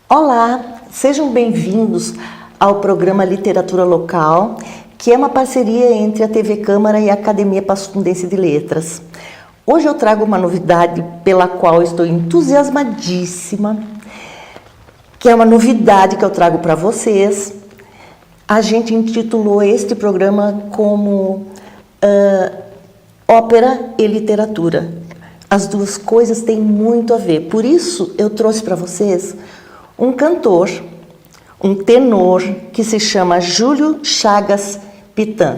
Olá, sejam bem-vindos ao programa Literatura Local, que é uma parceria entre a TV Câmara e a Academia Passo Fundense de Letras. Hoje eu trago uma novidade pela qual estou entusiasmadíssima, que é uma novidade que eu trago para vocês. A gente intitulou este programa como Ópera e Literatura. As duas coisas têm muito a ver, por isso eu trouxe para vocês um cantor, um tenor, que se chama Júlio Chagas Pitan.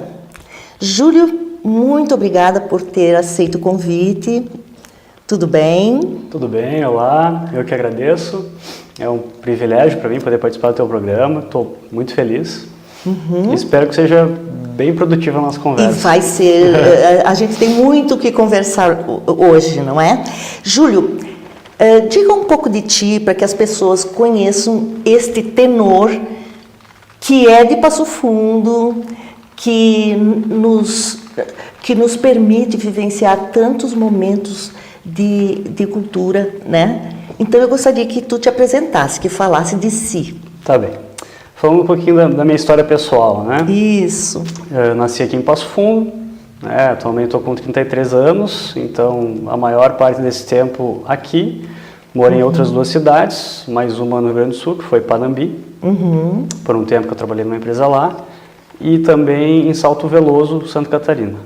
Júlio, muito obrigada por ter aceito o convite. Tudo bem? Tudo bem, olá, eu que agradeço. É um privilégio para mim poder participar do teu programa, estou muito feliz. Espero que seja bem produtiva a nossa conversa. E vai ser, a gente tem muito o que conversar hoje, não é? Júlio, diga um pouco de ti para que as pessoas conheçam este tenor que é de Passo Fundo, que nos permite vivenciar tantos momentos de cultura, né? Então eu gostaria que tu te apresentasse, que falasse de si. Tá bem. Falando um pouquinho da minha história pessoal, né? Isso. Eu nasci aqui em Passo Fundo, né? Atualmente estou com 33 anos, então a maior parte desse tempo aqui. Morei em outras duas cidades, mais uma no Rio Grande do Sul, que foi Panambi, por um tempo que eu trabalhei numa empresa lá, e também em Salto Veloso, Santa Catarina.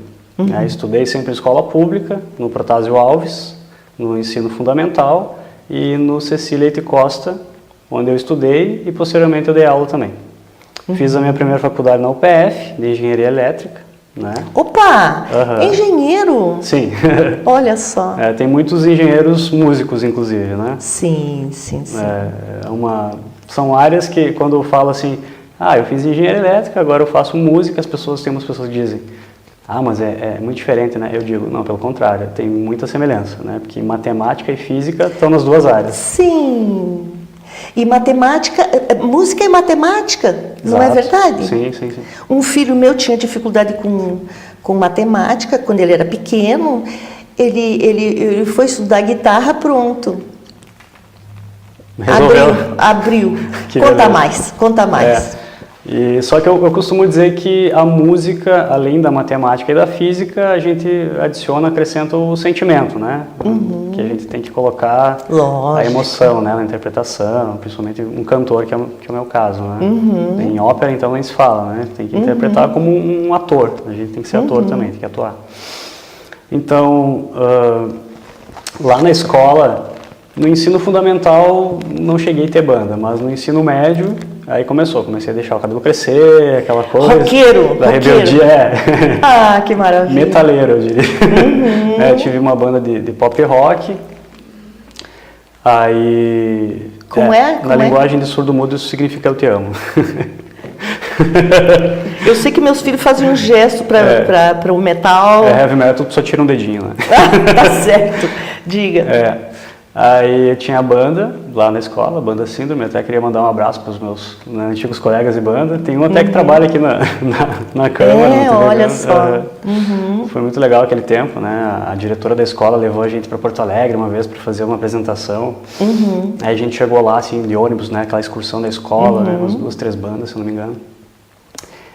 Estudei sempre em escola pública, no Protásio Alves, no ensino fundamental, e no Cecília Leite Costa, onde eu estudei e posteriormente eu dei aula também. Fiz a minha primeira faculdade na UPF, de Engenharia Elétrica. Né? Opa! Engenheiro? Sim. Olha só. Tem muitos engenheiros músicos, inclusive, né? Sim. São áreas que, quando eu falo assim, eu fiz engenharia elétrica, agora eu faço música, tem umas pessoas que dizem, mas é muito diferente, né? Eu digo, não, pelo contrário, tem muita semelhança, né? Porque matemática e física estão nas duas áreas. Sim. E matemática, música é matemática, não é verdade? Sim. Um filho meu tinha dificuldade com matemática quando ele era pequeno. Ele foi estudar guitarra, pronto. Resolveu. Abriu. Conta mais. Só que eu costumo dizer que a música, além da matemática e da física, a gente acrescenta o sentimento, né? Que a gente tem que colocar a emoção, né? Na interpretação, principalmente um cantor, que é o meu caso, né? Em ópera, então, nem se fala, né? Tem que interpretar como um ator, a gente tem que ser ator também, tem que atuar. Então, lá na escola, no ensino fundamental, não cheguei a ter banda, mas no ensino médio, aí comecei a deixar o cabelo crescer, aquela coisa. Roqueiro! Rebeldia, que maravilha! Metaleiro, eu diria. Tive uma banda de pop rock. Aí... Na linguagem de surdo-mudo, isso significa eu te amo. Eu sei que meus filhos fazem um gesto para o metal. Heavy metal, só tira um dedinho, né? Tá certo. Diga. Aí eu tinha a banda lá na escola, a banda Síndrome, até queria mandar um abraço para os meus antigos colegas de banda. Tem um até que trabalha aqui na Câmara. Olha só. Foi muito legal aquele tempo, né? A diretora da escola levou a gente para Porto Alegre uma vez para fazer uma apresentação. Aí a gente chegou lá, assim, de ônibus, né? Aquela excursão da escola, né? Umas 2, 3 bandas, se eu não me engano.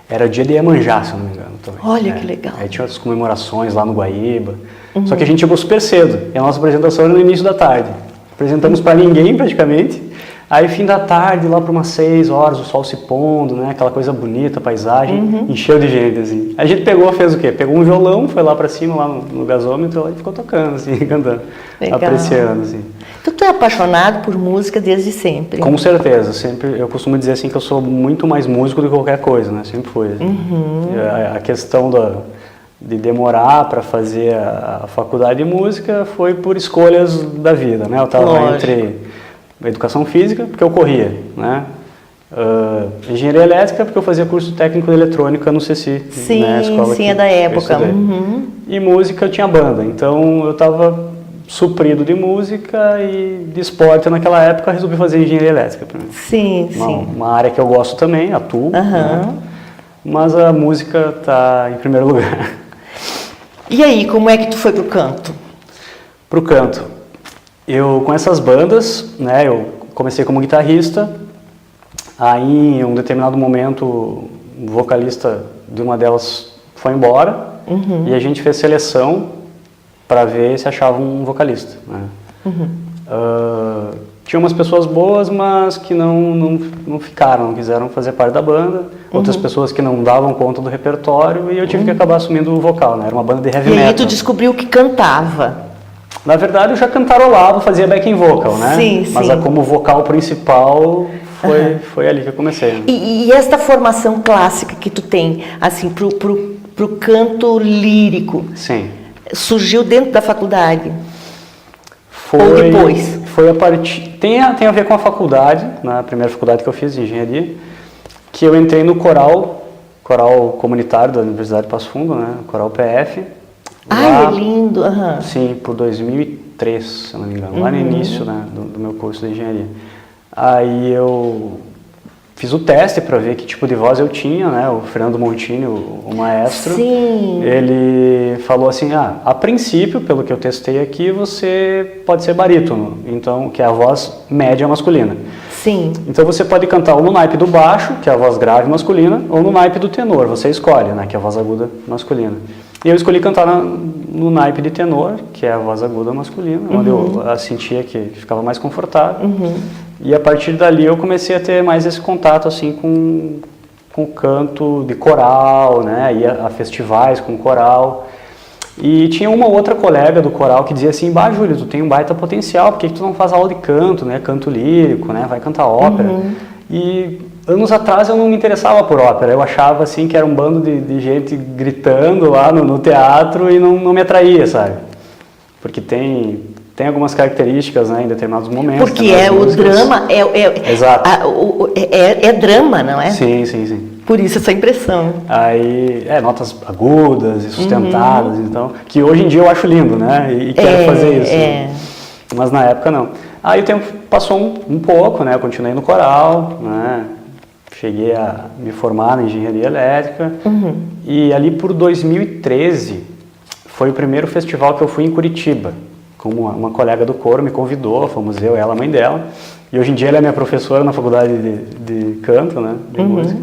Era o dia de Iemanjá, se eu não me engano, também. Olha que legal. Aí tinha outras comemorações lá no Guaíba. Só que a gente chegou super cedo. E a nossa apresentação era no início da tarde. Apresentamos para ninguém, praticamente. Aí, fim da tarde, lá por umas 6 horas, o sol se pondo, né? Aquela coisa bonita, a paisagem, encheu de gente, assim. A gente fez o quê? Pegou um violão, foi lá para cima, lá no gasômetro, lá, e ficou tocando, assim, cantando. Legal. Apreciando, assim. Então, tu é apaixonado por música desde sempre? Com certeza, sempre. Eu costumo dizer, assim, que eu sou muito mais músico do que qualquer coisa, né? Sempre foi. A questão de demorar para fazer a faculdade de música foi por escolhas da vida, né? Eu estava entre educação física, porque eu corria, né? Engenharia elétrica, porque eu fazia curso técnico de eletrônica no CECI. Sim, né? Escola sim, é da época. E música, eu tinha banda, então eu estava suprido de música e de esporte naquela época, resolvi fazer engenharia elétrica. Sim, uma área que eu gosto também, atuo, né? Mas a música está em primeiro lugar. E aí, como é que tu foi pro canto? Pro canto. Eu, com essas bandas, né, eu comecei como guitarrista, aí em um determinado momento o vocalista de uma delas foi embora, e a gente fez seleção para ver se achava um vocalista, né? Tinha umas pessoas boas, mas que não ficaram, não quiseram fazer parte da banda. Outras pessoas que não davam conta do repertório, e eu tive que acabar assumindo o vocal, né? Era uma banda de heavy metal. E aí tu descobriu que cantava. Na verdade, eu já cantarolava, fazia backing vocal, né? Sim, mas sim. como vocal principal, foi ali que eu comecei. E esta formação clássica que tu tem, assim, pro canto lírico, Sim. surgiu dentro da faculdade? Foi, ou depois? Foi a partir... Tem a ver com a faculdade, na primeira faculdade que eu fiz, de engenharia, que eu entrei no coral comunitário da Universidade de Passo Fundo, né? O coral PF. Ai, é lindo! Sim, por 2003, se eu não me engano, lá no início, né, do meu curso de engenharia. Aí eu fiz o teste para ver que tipo de voz eu tinha, né? O Fernando Montini, o maestro, Sim. Ele falou assim, a princípio, pelo que eu testei aqui, você pode ser barítono, então, que é a voz média masculina. Sim. Então você pode cantar ou no naipe do baixo, que é a voz grave masculina, ou no naipe do tenor, você escolhe, né? Que é a voz aguda masculina. E eu escolhi cantar no naipe de tenor, que é a voz aguda masculina, onde eu sentia que ficava mais confortável. E a partir dali eu comecei a ter mais esse contato assim com o canto de coral, né? Ia a festivais com coral. E tinha uma outra colega do coral que dizia assim, Júlio, tu tem um baita potencial, por que tu não faz aula de canto, né? Canto lírico, né? Vai cantar ópera. E anos atrás eu não me interessava por ópera, eu achava assim que era um bando de gente gritando lá no teatro e não me atraía, sabe? Porque tem algumas características, né, em determinados momentos. Porque o drama, Exato. É drama, não é? Sim, sim, sim. Por isso essa impressão. Aí, notas agudas e sustentadas, então, que hoje em dia eu acho lindo, né, e quero fazer isso. Mas na época não. Aí o tempo passou um pouco, né, eu continuei no coral, né, cheguei a me formar na engenharia elétrica, e ali por 2013 foi o primeiro festival que eu fui em Curitiba, como uma colega do coro me convidou, fomos eu, ela, a mãe dela, e hoje em dia ela é minha professora na faculdade de canto, né, de música.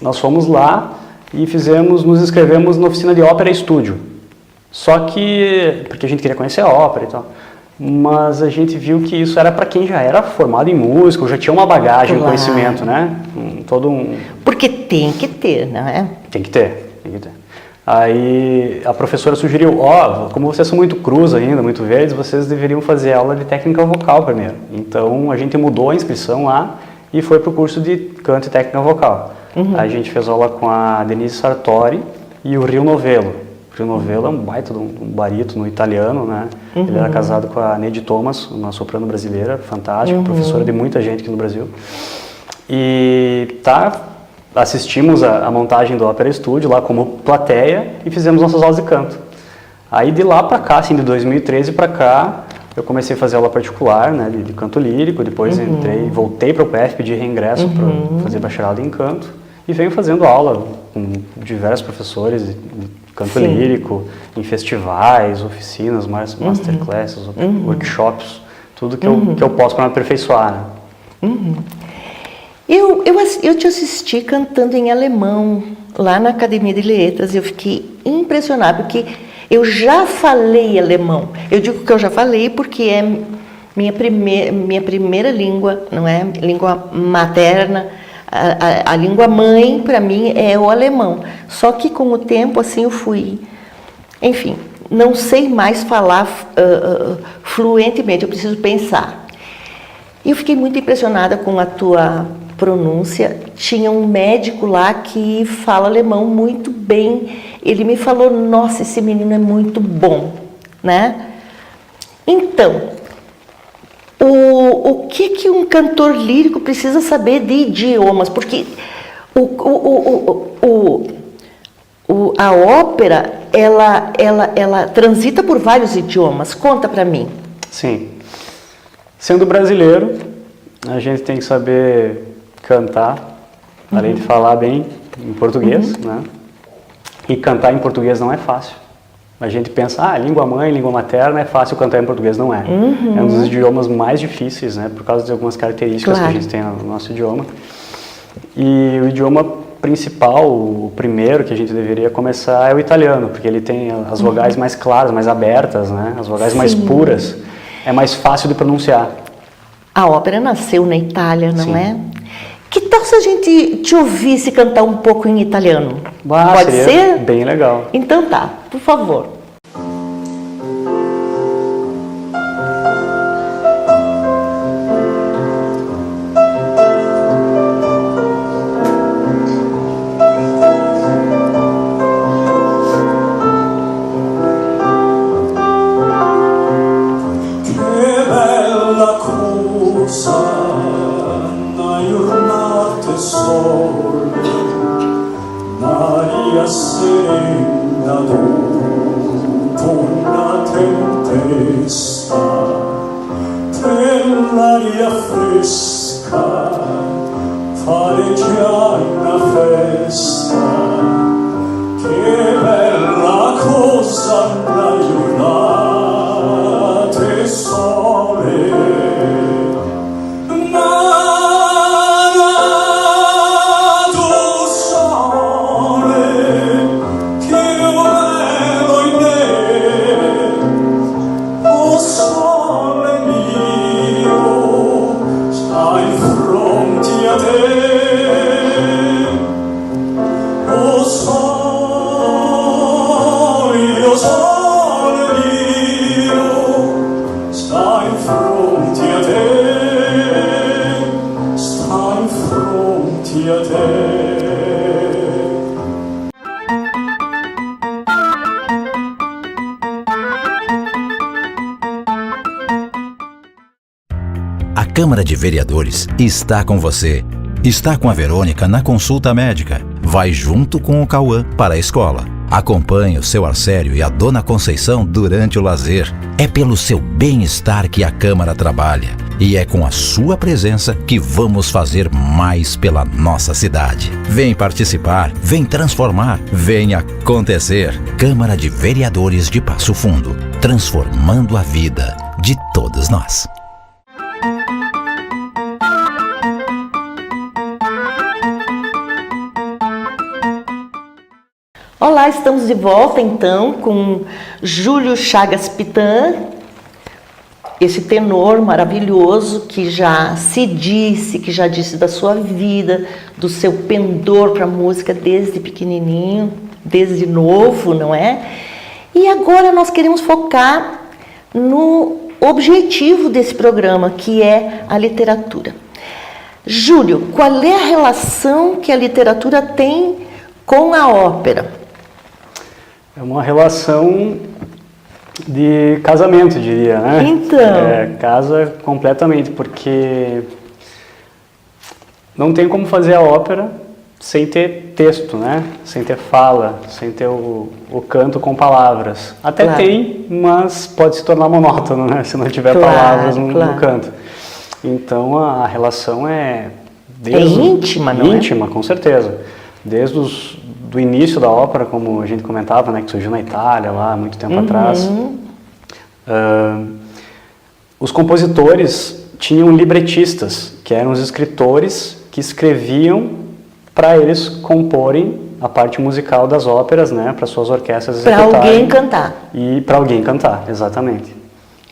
Nós fomos lá e nos inscrevemos na oficina de ópera e estúdio, só que, porque a gente queria conhecer a ópera e tal, mas a gente viu que isso era para quem já era formado em música, ou já tinha uma bagagem, um conhecimento, né, Porque tem que ter, não é? Tem que ter. Aí a professora sugeriu, como vocês são muito crus ainda, muito verdes, vocês deveriam fazer aula de técnica vocal primeiro. Então a gente mudou a inscrição lá e foi para o curso de canto e técnica vocal. A gente fez aula com a Denise Sartori e o Rio Novello. O Rio Novello é um baita de um barítono italiano, né? Ele era casado com a Neide Thomas, uma soprano brasileira, fantástica, professora de muita gente aqui no Brasil. E assistimos a montagem do Ópera Estúdio lá como plateia e fizemos nossas aulas de canto. Aí de lá para cá, assim, de 2013 para cá, eu comecei a fazer aula particular, né, de canto lírico, depois voltei para o PF, pedi reingresso para fazer bacharelado em canto e venho fazendo aula com diversos professores de canto lírico, em festivais, oficinas, masterclasses, workshops, tudo que eu posso para me aperfeiçoar, né? Eu te assisti cantando em alemão, lá na Academia de Letras, e eu fiquei impressionada, porque eu já falei alemão. Eu digo que eu já falei porque é minha primeira língua, não é? Língua materna, a língua mãe, para mim, é o alemão. Só que com o tempo, assim, eu fui... Enfim, não sei mais falar fluentemente, eu preciso pensar. E eu fiquei muito impressionada com a tua pronúncia. Tinha um médico lá que fala alemão muito bem. Ele me falou, nossa, esse menino é muito bom, né? Então, o que um cantor lírico precisa saber de idiomas? Porque a ópera, ela transita por vários idiomas. Conta pra mim. Sim. Sendo brasileiro, a gente tem que saber cantar, além de falar bem em português, né? E cantar em português não é fácil. A gente pensa, língua mãe, língua materna, é fácil cantar em português, não é. É um dos idiomas mais difíceis, né, por causa de algumas características que a gente tem no nosso idioma. E o idioma principal, o primeiro que a gente deveria começar é o italiano, porque ele tem as vogais mais claras, mais abertas, né, as vogais mais puras, é mais fácil de pronunciar. A ópera nasceu na Itália, não Sim. é? Que tal se a gente te ouvisse cantar um pouco em italiano? Pode seria ser? Bem legal. Então tá, por favor. L'aria fresca fare già una festa, che bella cosa una giornata sole, malato sole, che bello in te, oh sole mio, stai fronte a te, oh sole mio, stai fronte a te, stai fronte a te. A Câmara de Vereadores está com você. Está com a Verônica na consulta médica. Vai junto com o Cauã para a escola. Acompanhe o seu Arcério e a Dona Conceição durante o lazer. É pelo seu bem-estar que a Câmara trabalha. E é com a sua presença que vamos fazer mais pela nossa cidade. Vem participar, vem transformar, vem acontecer. Câmara de Vereadores de Passo Fundo. Transformando a vida de todos nós. Olá, estamos de volta então com Júlio Chagas Pitan, esse tenor maravilhoso que já disse da sua vida, do seu pendor para a música desde pequenininho, desde novo, não é? E agora nós queremos focar no objetivo desse programa, que é a literatura. Júlio, qual é a relação que a literatura tem com a ópera? É uma relação de casamento, diria, né? Então. Casa completamente, porque não tem como fazer a ópera sem ter texto, né? Sem ter fala, sem ter o canto com palavras. Até claro. Tem, mas pode se tornar monótono, né? Se não tiver palavras no canto. Então a relação é íntima, não é? Íntima, com certeza. Desde do início da ópera, como a gente comentava, né, que surgiu na Itália lá há muito tempo atrás. Os compositores tinham libretistas, que eram os escritores que escreviam para eles comporem a parte musical das óperas, né, para suas orquestras executarem. Para alguém cantar. E para alguém cantar, exatamente.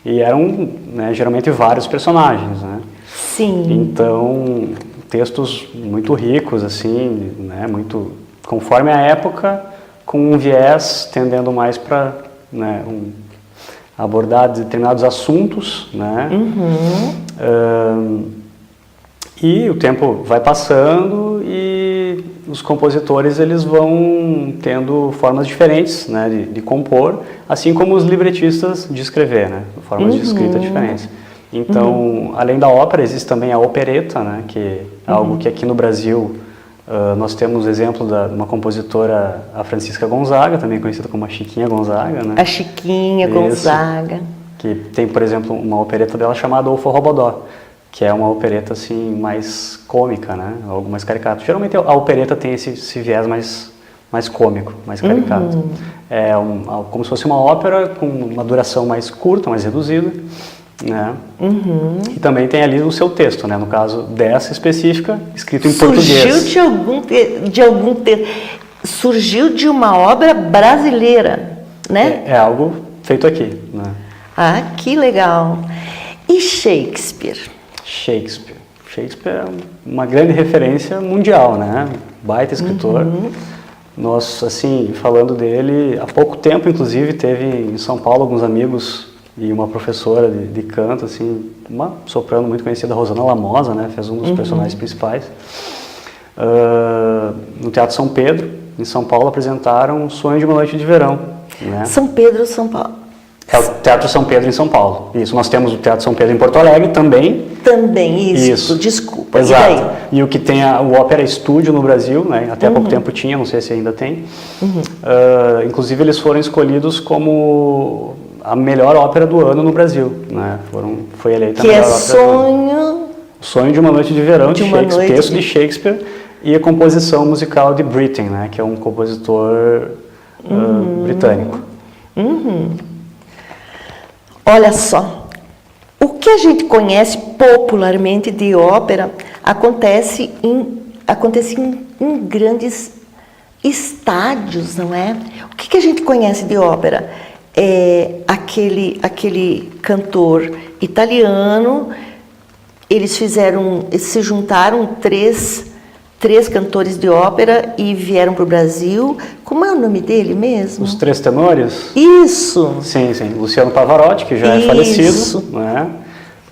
E eram, né, geralmente vários personagens, né? Sim. Então, textos muito ricos, assim, né, muito conforme a época, com um viés tendendo mais para, né, abordar determinados assuntos, né? E o tempo vai passando e os compositores eles vão tendo formas diferentes, né, de compor, assim como os libretistas de escrever, né, formas de escrita diferentes. Então, além da ópera, existe também a opereta, né, que é algo que aqui no Brasil nós temos o exemplo de uma compositora, a Francisca Gonzaga, também conhecida como a Chiquinha Gonzaga, né? A Chiquinha Gonzaga. Que tem, por exemplo, uma opereta dela chamada O Forrobodó, que é uma opereta assim mais cômica, né? Algo mais caricato. Geralmente a opereta tem esse viés mais mais cômico, mais caricato. É como se fosse uma ópera com uma duração mais curta, mais reduzida, né? E também tem ali o seu texto, né? No caso dessa específica, escrito em português. Surgiu de uma obra brasileira, né? É algo feito aqui, né? Ah, que legal! E Shakespeare? Shakespeare é uma grande referência mundial, né? Baita escritor. Nós, assim, falando dele, há pouco tempo, inclusive, teve em São Paulo alguns amigos e uma professora de canto, assim, uma soprano muito conhecida, Rosana Lamosa, né? Fez um dos personagens principais. No Teatro São Pedro, em São Paulo, apresentaram Sonho de uma Noite de Verão. Né? São Pedro, São Paulo. É o Teatro São Pedro em São Paulo. Isso, nós temos o Teatro São Pedro em Porto Alegre também. Também, isso. Desculpa. Exato. E o que tem o Ópera Estúdio no Brasil, né? Até há pouco tempo tinha, não sei se ainda tem. Inclusive eles foram escolhidos como a melhor ópera do ano no Brasil. Né? Foi eleita a melhor ópera. Sonho de uma Noite de Verão, de Shakespeare, texto de Shakespeare e a composição musical de Britten, né? Que é um compositor britânico. Olha só, o que a gente conhece popularmente de ópera acontece em grandes estádios, não é? O que a gente conhece de ópera? É aquele cantor italiano, eles se juntaram três cantores de ópera e vieram para o Brasil. Como é o nome dele mesmo? Os Três Tenores? Isso! Sim. Luciano Pavarotti, que já é falecido. Né?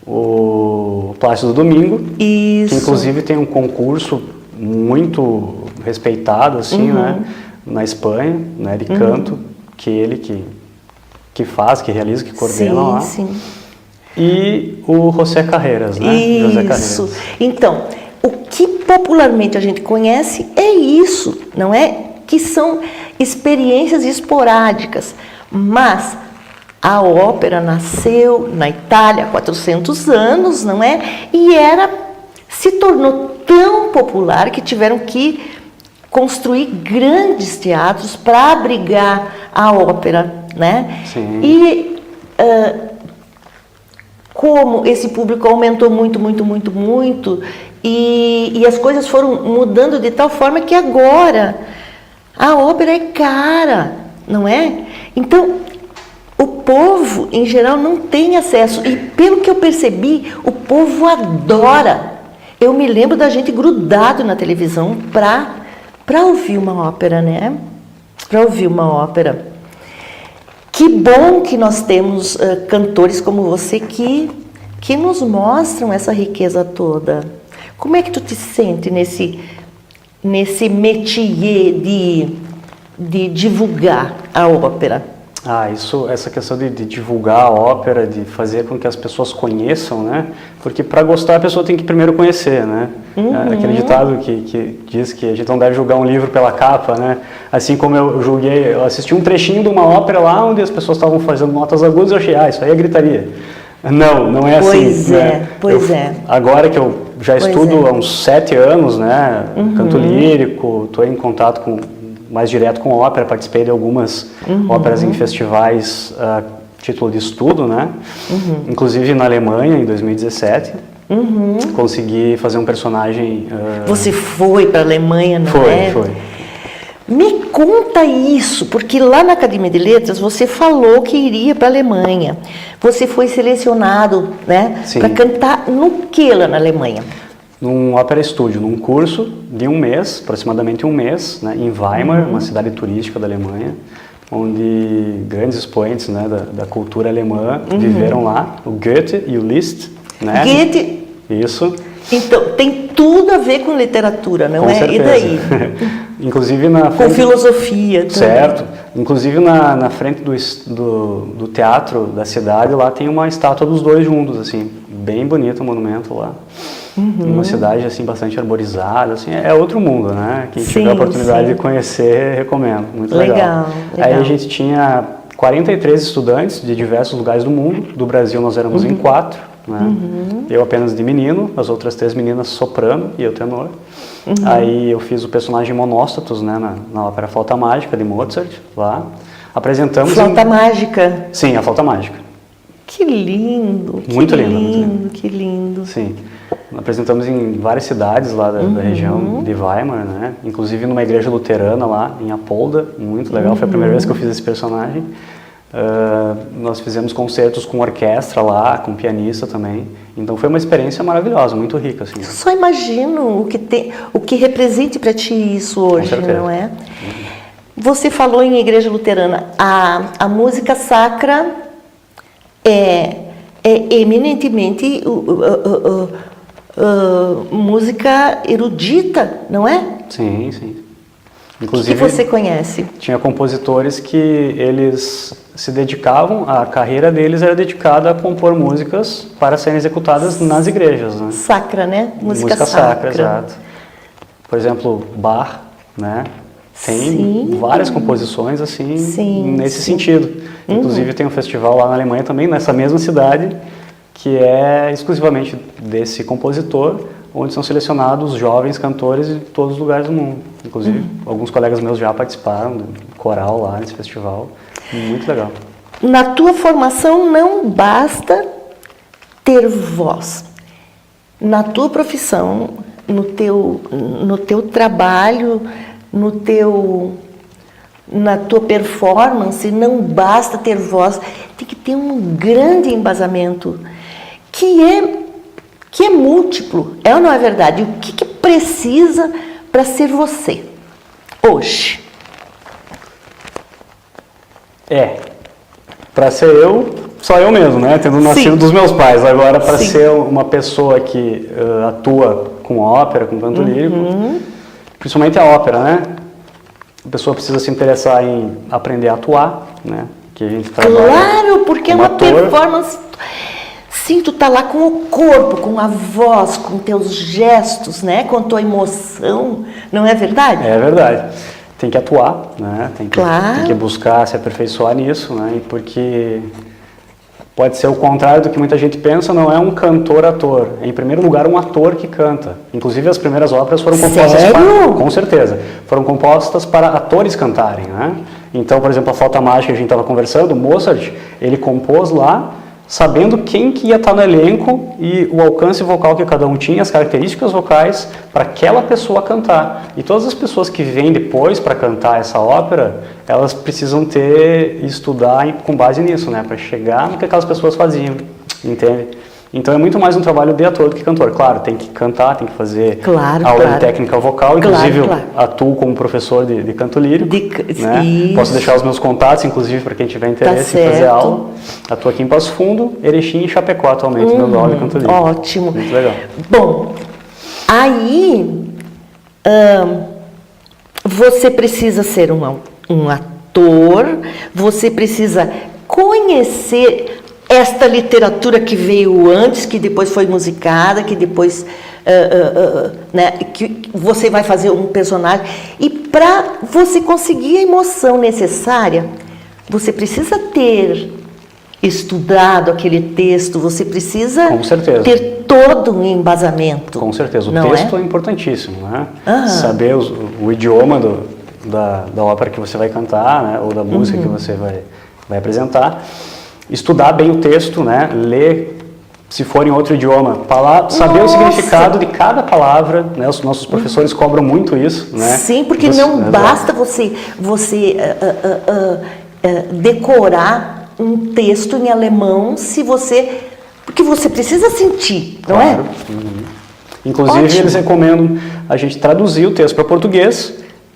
O Plácido Domingo, que inclusive tem um concurso muito respeitado, assim, né? Na Espanha, né? De canto, que ele que faz, que realiza, que coordena lá. Sim. E o José Carreras, né? Isso. José Carreras. Então, o que popularmente a gente conhece é isso, não é? Que são experiências esporádicas. Mas a ópera nasceu na Itália há 400 anos, não é? E se tornou tão popular que tiveram que construir grandes teatros para abrigar a ópera, né? Sim. E como esse público aumentou muito, e as coisas foram mudando de tal forma que agora a ópera é cara, não é? Então, o povo, em geral, não tem acesso. E, pelo que eu percebi, o povo adora. Eu me lembro da gente grudado na televisão para ouvir uma ópera, né? Para ouvir uma ópera. Que bom que nós temos cantores como você que nos mostram essa riqueza toda. Como é que tu te sente nesse métier de divulgar a ópera? Essa questão de divulgar a ópera, de fazer com que as pessoas conheçam, né? Porque para gostar a pessoa tem que primeiro conhecer, né? Aquele ditado que diz que a gente não deve julgar um livro pela capa, né? Assim como eu assisti um trechinho de uma ópera lá onde as pessoas estavam fazendo notas agudas, eu achei, isso aí é gritaria. Não é assim. Pois é. Agora que eu já estudo há uns 7 anos, né? Canto lírico, estou em contato mais direto com ópera, participei de algumas óperas em festivais título de estudo, né? Inclusive na Alemanha, em 2017. Consegui fazer um personagem... Você foi para a Alemanha, não é? Foi. Me conta isso, porque lá na Academia de Letras você falou que iria para a Alemanha. Você foi selecionado, né? Para cantar no que lá na Alemanha? Num Ópera Estúdio, num curso de um mês, aproximadamente um mês, né, em Weimar, uma cidade turística da Alemanha, onde grandes expoentes, né, da cultura alemã viveram lá, o Goethe e o Liszt. Né? Goethe? Isso. Então, tem tudo a ver com literatura, não é? Certeza. E daí? Inclusive com filosofia também. Certo. Inclusive na frente do teatro da cidade, lá tem uma estátua dos dois juntos, assim, bem bonito o monumento lá. Uma cidade assim bastante arborizada, assim, é outro mundo, né? Quem tiver a oportunidade de conhecer, recomendo, muito legal. Aí a gente tinha 43 estudantes de diversos lugares do mundo, do Brasil nós éramos em 4, né? Eu apenas de menino, as outras 3 meninas soprano e eu tenor. Aí eu fiz o personagem Monóstatos, né, na ópera Flauta Mágica de Mozart, lá. Apresentamos... Flauta Mágica. Sim, a Flauta Mágica. Que lindo, Muito lindo. Que lindo. Sim. Apresentamos em várias cidades lá da região de Weimar, né? Inclusive numa igreja luterana lá, em Apolda, muito legal, foi a primeira vez que eu fiz esse personagem. Nós fizemos concertos com orquestra lá, com pianista também. Então foi uma experiência maravilhosa, muito rica, assim. Só imagino o que represente para ti isso hoje, não é? Você falou em igreja luterana, a música sacra é eminentemente música erudita, não é? Sim, sim. Inclusive, o que você conhece? Tinha compositores que eles se dedicavam, a carreira deles era dedicada a compor músicas para serem executadas nas igrejas, né? Sacra, né? Música sacra, exato. Por exemplo, Bach, né? Tem várias composições assim nesse sentido. Inclusive tem um festival lá na Alemanha também, nessa mesma cidade, que é exclusivamente desse compositor, onde são selecionados jovens cantores de todos os lugares do mundo. Inclusive, alguns colegas meus já participaram do coral lá nesse festival. Muito legal. Na tua formação não basta ter voz. Na tua profissão, no teu trabalho, na tua performance, não basta ter voz, tem que ter um grande embasamento, que é múltiplo, é ou não é verdade? O que precisa para ser você, hoje? Para ser eu, só eu mesmo, né? Tendo nascido dos meus pais. Agora, para ser uma pessoa que atua com ópera, com canto lírico, principalmente a ópera, né? A pessoa precisa se interessar em aprender a atuar, né? Que a gente trabalha. Claro, porque é uma performance. Sim, tu tá lá com o corpo, com a voz, com teus gestos, né? Com a tua emoção, não é verdade? É verdade. Tem que atuar, né? Tem que buscar se aperfeiçoar nisso, né? Porque pode ser o contrário do que muita gente pensa, não é um cantor-ator. É, em primeiro lugar, um ator que canta. Inclusive, as primeiras óperas foram compostas com certeza, foram compostas para atores cantarem, né? Então, por exemplo, a Flauta Mágica que a gente estava conversando, Mozart, ele compôs lá sabendo quem que ia estar no elenco e o alcance vocal que cada um tinha, as características vocais para aquela pessoa cantar. E todas as pessoas que vêm depois para cantar essa ópera, elas precisam estudar com base nisso, né, para chegar no que aquelas pessoas faziam, entende? Então é muito mais um trabalho de ator do que cantor. Claro, tem que cantar, tem que fazer aula de técnica vocal. Inclusive, eu atuo como professor de canto lírico. Né? Posso deixar os meus contatos, inclusive, para quem tiver interesse em fazer aula. Atuo aqui em Passo Fundo, Erechim e Chapecó atualmente, dando aula de canto lírico. Ótimo. Muito legal. Bom, aí você precisa ser um ator, você precisa conhecer esta literatura que veio antes, que depois foi musicada, que depois né, que você vai fazer um personagem. E para você conseguir a emoção necessária, você precisa ter estudado aquele texto, você precisa ter todo um embasamento. Com certeza, o texto é importantíssimo, né? Saber o idioma da ópera que você vai cantar, né? Ou da música que você vai apresentar. Estudar bem o texto, né? Ler, se for em outro idioma, saber o significado de cada palavra, né? Os nossos professores cobram muito isso, né? Sim, porque não basta você decorar um texto em alemão porque você precisa sentir, não é? Inclusive, eles recomendam a gente traduzir o texto para português,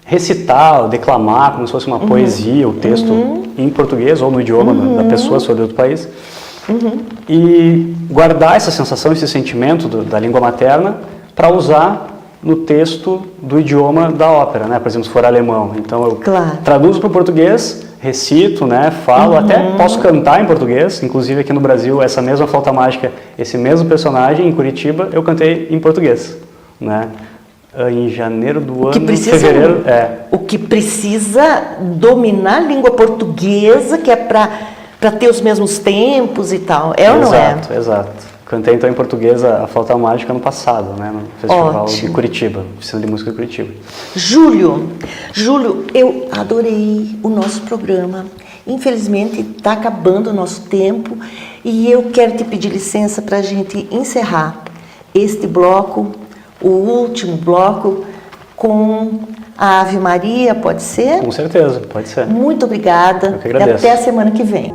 recitar, declamar como se fosse uma poesia, o texto em português ou no idioma da pessoa, se for de outro país. E guardar essa sensação, esse sentimento da língua materna para usar no texto do idioma da ópera, né? Por exemplo, se for alemão. Então, eu traduzo para o português, recito, né? Falo, até posso cantar em português. Inclusive, aqui no Brasil, essa mesma Flauta Mágica, esse mesmo personagem, em Curitiba, eu cantei em português, né? Em janeiro do fevereiro. O que precisa dominar a língua portuguesa, que é para ter os mesmos tempos e tal. Ou não é? Exato. Cantei então em português a Flauta Mágica ano passado, né, no Festival de Curitiba, Oficina de Música de Curitiba. Júlio, eu adorei o nosso programa. Infelizmente está acabando o nosso tempo e eu quero te pedir licença para a gente encerrar este bloco, o último bloco, com a Ave Maria, pode ser? Com certeza, pode ser. Muito obrigada Eu que agradeço. E até a semana que vem.